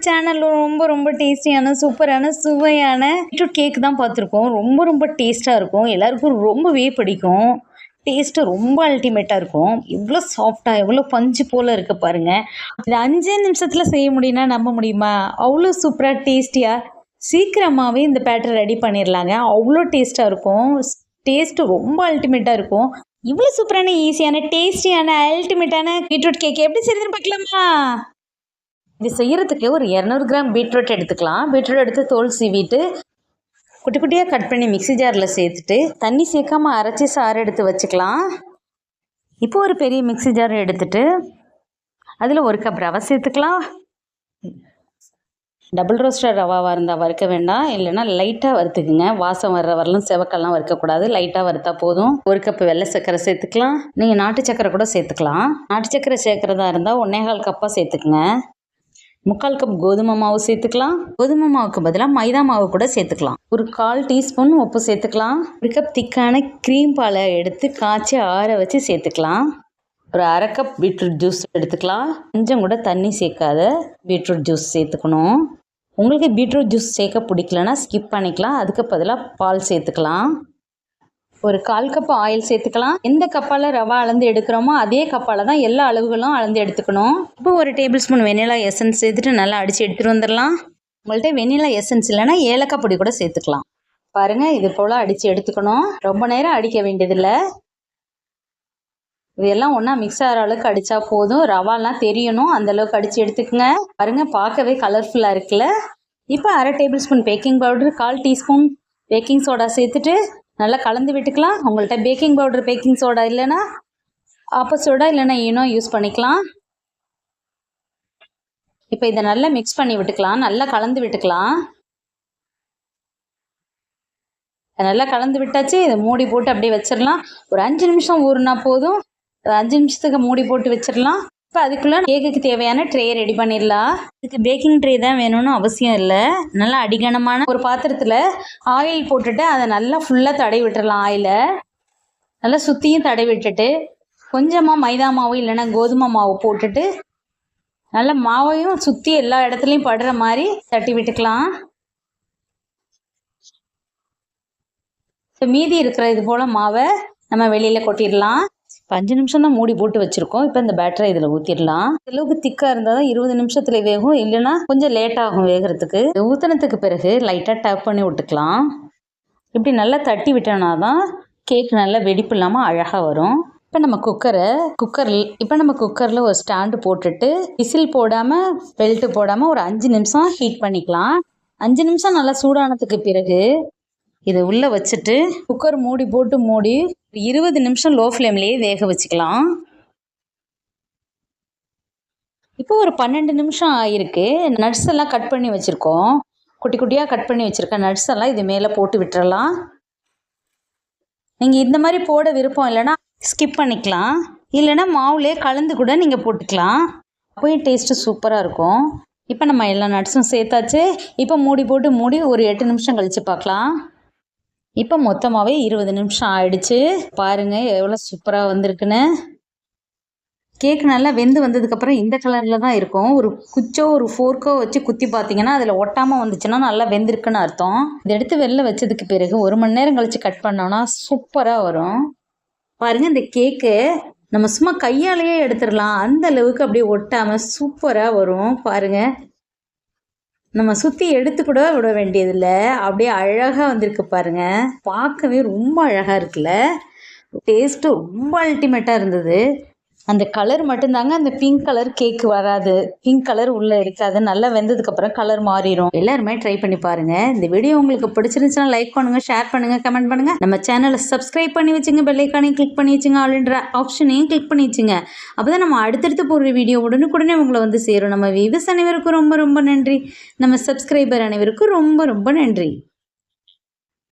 சேனலில் ரொம்ப டேஸ்டியான சூப்பரான சுவையான பீட்ரூட் கேக் தான் பார்த்துருக்கோம். ரொம்ப டேஸ்ட்டாக இருக்கும். எல்லாருக்கும் ரொம்பவே பிடிக்கும். டேஸ்ட்டு ரொம்ப அல்டிமேட்டாக இருக்கும். எவ்வளோ சாஃப்டாக எவ்வளோ பஞ்சு போல் இருக்குது பாருங்கள். இது 5 நிமிஷத்தில் செய்ய முடியும்னா நம்ப முடியுமா? அவ்வளோ சூப்பராக டேஸ்டியாக சீக்கிரமாகவே இந்த பேட்டர் ரெடி பண்ணிடலாங்க. அவ்வளோ டேஸ்ட்டாக இருக்கும். டேஸ்ட்டு ரொம்ப அல்டிமேட்டாக இருக்கும். இவ்வளோ சூப்பரான ஈஸியான டேஸ்டியான அல்டிமேட்டான பீட்ரூட் கேக் எப்படி செய்யுதுன்னு பார்க்கலாமா? இது செய்கிறதுக்கு ஒரு 200 கிராம் பீட்ரூட் எடுத்துக்கலாம். பீட்ரூட் எடுத்து தோல் சீவிட்டு குட்டி குட்டியாக கட் பண்ணி மிக்ஸி ஜாரில் சேர்த்துட்டு தண்ணி சேர்க்காமல் அரைச்சி சாறு எடுத்து வச்சுக்கலாம். இப்போ ஒரு பெரிய மிக்ஸி ஜார் எடுத்துட்டு அதில் 1 கப் ரவை சேர்த்துக்கலாம். டபுள் ரோஸ்டர் ரவாவாக இருந்தால் வறுக்க வேண்டாம், இல்லைன்னா லைட்டாக வறுத்துக்குங்க. வாசம் வர்ற வரலும் செவக்கெல்லாம் வறுக்கக்கூடாது, லைட்டாக வறுத்தா போதும். 1 கப் வெள்ளை சர்க்கரை சேர்த்துக்கலாம். நீங்கள் நாட்டு சக்கரை கூட சேர்த்துக்கலாம். நாட்டு சக்கரை சேர்க்குறதா இருந்தால் 1/4 கப்பாக சேர்த்துக்குங்க. 3/4 கப் கோதுமை மாவு சேர்த்துக்கலாம். கோதுமை மாவுக்கு பதிலாக மைதா மாவு கூட சேர்த்துக்கலாம். ஒரு 1/4 டீஸ்பூன் உப்பு சேர்த்துக்கலாம். 1 கப் திக்கான க்ரீம் பாலை எடுத்து காய்ச்சி ஆற வச்சு சேர்த்துக்கலாம். ஒரு 1/2 கப் பீட்ரூட் ஜூஸ் எடுத்துக்கலாம். கொஞ்சம் கூட தண்ணி சேர்க்காத பீட்ரூட் ஜூஸ் சேர்த்துக்கணும். உங்களுக்கு பீட்ரூட் ஜூஸ் சேர்க்க பிடிக்கலன்னா ஸ்கிப் பண்ணிக்கலாம். அதுக்கு பதிலாக பால் சேர்த்துக்கலாம். ஒரு 1/4 கப் ஆயில் சேர்த்துக்கலாம். எந்த கப்பால் ரவா அளந்து எடுக்கிறோமோ அதே கப்பால் தான் எல்லா அளவுகளும் அளந்து எடுத்துக்கணும். இப்போ ஒரு டேபிள் ஸ்பூன் வெனிலா எசன்ஸ் சேர்த்துட்டு நல்லா அடித்து எடுத்துகிட்டு வந்துடலாம். உங்கள்கிட்ட வெனிலா எசன்ஸ் இல்லைன்னா ஏலக்காய் பொடி கூட சேர்த்துக்கலாம். பாருங்கள், இது போல் அடித்து எடுத்துக்கணும். ரொம்ப நேரம் அடிக்க வேண்டியதில்லை. இதெல்லாம் ஒன்றா மிக்ஸ் ஆகிற அளவுக்கு அடித்தா போதும். ரவாலாம் தெரியணும், அந்தளவுக்கு அடித்து எடுத்துக்கோங்க. பாருங்கள், பார்க்கவே கலர்ஃபுல்லாக இருக்குல்ல. இப்போ 1/2 table spoon baking powder, 1/4 teaspoon baking soda சேர்த்துட்டு நல்லா கலந்து விட்டுக்கலாம். உங்கள்கிட்ட பேக்கிங் பவுடர் பேக்கிங் சோடா இல்லைன்னா ஆப்ப சோடா இல்லைன்னா ஈனோ யூஸ் பண்ணிக்கலாம். இப்போ இதை நல்லா மிக்ஸ் பண்ணி விட்டுக்கலாம். நல்லா கலந்து விட்டுக்கலாம். நல்லா கலந்து விட்டாச்சு. இதை மூடி போட்டு அப்படியே வச்சிடலாம். ஒரு 5 நிமிஷம் ஊறுனா போதும். 5 நிமிஷத்துக்கு மூடி போட்டு வச்சிடலாம். இப்போ அதுக்குள்ளே கேக்குக்கு தேவையான ட்ரே ரெடி பண்ணிடலாம். இதுக்கு பேக்கிங் ட்ரே தான் வேணும்னு அவசியம் இல்லை. நல்லா அடிகனமான ஒரு பாத்திரத்தில் ஆயில் போட்டுட்டு அதை நல்லா ஃபுல்லாக தடவி விட்டுடலாம். ஆயிலை நல்லா சுற்றியும் தடவி விட்டுட்டு கொஞ்சமாக மைதா மாவு இல்லைன்னா கோதுமை மாவு போட்டுட்டு நல்லா மாவையும் சுற்றி எல்லா இடத்துலையும் படுற மாதிரி தட்டி விட்டுக்கலாம். இப்போ மீதி இருக்கிற இது போல் மாவை நம்ம வெளியில் கொட்டிடலாம். இப்போ 5 நிமிஷம் தான் மூடி போட்டு வச்சுருக்கோம். இப்போ இந்த பேட்டரை இதில் ஊற்றிடலாம். அளவுக்கு திக்காக இருந்தால் தான் 20 நிமிஷத்தில் வேகும், இல்லைன்னா கொஞ்சம் லேட் ஆகும் வேகிறதுக்கு. ஊற்றினத்துக்கு பிறகு லைட்டாக டேப் பண்ணி விட்டுக்கலாம். இப்படி நல்லா தட்டி விட்டோம்னா தான் கேக் நல்லா வெடிப்பு இல்லாமல் அழகாக வரும். இப்போ நம்ம குக்கரில் ஒரு ஸ்டாண்டு போட்டுட்டு விசில் போடாமல் பெல்ட்டு போடாமல் ஒரு 5 நிமிஷம் ஹீட் பண்ணிக்கலாம். 5 நிமிஷம் நல்லா சூடானதுக்கு பிறகு இதை உள்ளே வச்சுட்டு குக்கர் மூடி போட்டு 20 நிமிஷம் லோ ஃப்ளேம்லேயே வேக வச்சுக்கலாம். இப்போ ஒரு 12 நிமிஷம் ஆகிருக்கு. நட்ஸ் எல்லாம் கட் பண்ணி வச்சுருக்கோம். குட்டி குட்டியாக கட் பண்ணி வச்சுருக்க நட்ஸ் எல்லாம் இது மேலே போட்டு விட்டுறலாம். நீங்கள் இந்த மாதிரி போட விருப்பம் இல்லைன்னா ஸ்கிப் பண்ணிக்கலாம். இல்லைன்னா மாவுலேயே கலந்து கூட நீங்கள் போட்டுக்கலாம். அப்போயும் டேஸ்ட்டு சூப்பராக இருக்கும். இப்போ நம்ம எல்லா நட்ஸும் சேர்த்தாச்சு. இப்போ மூடி போட்டு ஒரு 8 நிமிஷம் கழித்து பார்க்கலாம். இப்போ மொத்தமாகவே 20 நிமிஷம் ஆயிடுச்சு. பாருங்கள் எவ்வளோ சூப்பராக வந்திருக்குன்னு. கேக் நல்லா வெந்து வந்ததுக்கப்புறம் இந்த கலரில் தான் இருக்கும். ஒரு குச்சோ ஒரு ஃபோர்க்கோ வச்சு குத்தி பார்த்தீங்கன்னா அதில் ஒட்டாமல் வந்துச்சுன்னா நல்லா வெந்திருக்குன்னு அர்த்தம். இதை எடுத்து வெளில வச்சதுக்கு பிறகு 1 மணி நேரம் கழித்து கட் பண்ணோன்னா சூப்பராக வரும். பாருங்கள், இந்த கேக்கு நம்ம சும்மா கையாலேயே எடுத்துடலாம். அந்த அளவுக்கு அப்படியே ஒட்டாமல் சூப்பராக வரும். பாருங்கள், நம்ம சுற்றி எடுத்து கூட விட வேண்டியதில்லை. அப்படியே அழகாக வந்திருக்கு பாருங்கள். பார்க்கவே ரொம்ப அழகாக இருக்குல்ல. டேஸ்ட்டு ரொம்ப அல்டிமேட்டாக இருந்தது. அந்த கலர் மட்டும்தாங்க, அந்த பிங்க் கலர் கேக்கு வராது. பிங்க் கலர் உள்ளே இருக்காது. நல்லா வெந்ததுக்கப்புறம் கலர் மாறிடும். எல்லாருமே ட்ரை பண்ணி பாருங்கள். இந்த வீடியோ உங்களுக்கு பிடிச்சிருந்துச்சுன்னா லைக் பண்ணுங்கள், ஷேர் பண்ணுங்கள், கமெண்ட் பண்ணுங்கள். நம்ம சேனலை சப்ஸ்கிரைப் பண்ணி வச்சுங்க, பெல் ஐக்கானையும் கிளிக் பண்ணி வச்சுங்க, ஆல்ன்ற ஆப்ஷனையும் கிளிக் பண்ணி வச்சுங்க. அப்போ தான் நம்ம அடுத்தடுத்து போடுற வீடியோ உடனுக்குடனே உங்களை வந்து சேரும். நம்ம வியூவர்ஸ் அனைவருக்கும் ரொம்ப நன்றி. நம்ம சப்ஸ்கிரைபர் அனைவருக்கும் ரொம்ப நன்றி.